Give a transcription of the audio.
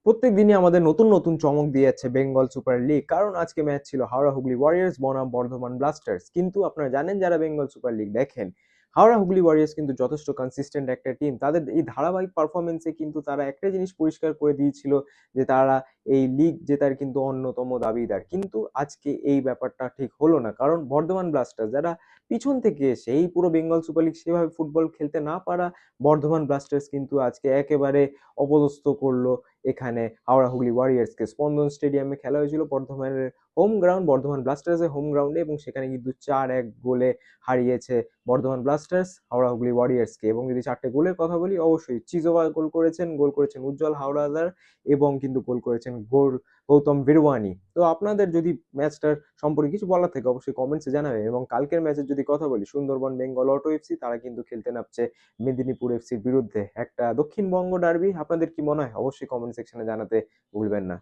প্রত্যেক দিনই আমাদের নতুন নতুন চমক দিয়ে যাচ্ছে বেঙ্গল সুপার লিগ। কারণ আজকে ম্যাচ ছিল হাওড়া হুগলি ওয়ারিয়র্স বনাম বর্ধমান ব্লাস্টার্স। কিন্তু আপনারা জানেন যারা বেঙ্গল সুপার লিগ দেখেন, হাওড়া হুগলি ওয়ারিয়র্স কিন্তু যথেষ্ট কনসিস্টেন্ট একটা টিম। তাদের এই ধারাবাহিক পারফরমেন্সে কিন্তু তারা একটা জিনিস পরিষ্কার করে দিয়েছিল যে তারা এই লিগ জেতার কিন্তু অন্যতম দাবিদার। কিন্তু আজকে এই ব্যাপারটা ঠিক হলো না, কারণ বর্ধমান ব্লাস্টার্স যারা পিছন থেকে এসে এই পুরো বেঙ্গল সুপার লিগ সেভাবে ফুটবল খেলতে না পারা বর্ধমান ব্লাস্টার্স কিন্তু আজকে একেবারে অপদস্থ করলো এখানে হাওড়া হুগলি ওয়ারিয়র্সকে। স্পন্দন স্টেডিয়ামে খেলা হয়েছিল বর্ধমানের হোম গ্রাউন্ড, বর্ধমান ব্লাস্টার্সের হোম গ্রাউন্ডে, এবং সেখানে কিন্তু 4-1 গোলে হারিয়েছে বর্ধমান ব্লাস্টার্স হাওড়া হুগলি ওয়ারিয়র্সকে। এবং যদি চারটে গোলের কথা বলি, অবশ্যই চিজোভা গোল করেছেন উজ্জ্বল হাওড়াদার, এবং কিন্তু গোল করেছেন গৌতম বিরওয়ানি। তো আপনাদের যদি ম্যাচটার সম্পর্কে কিছু বলার থাকে অবশ্যই কমেন্টসে জানাবে। এবং কালকের ম্যাচের যদি কথা বলি, সুন্দরবন বেঙ্গল অটো এফসি তারা কিন্তু খেলতে নামছে মেদিনীপুর এফসির বিরুদ্ধে, একটা দক্ষিণবঙ্গ ডার্বি। আপনাদের কি মনে হয় অবশ্যই কমেন্ট সেকশনে জানাতে ভুলবেন না।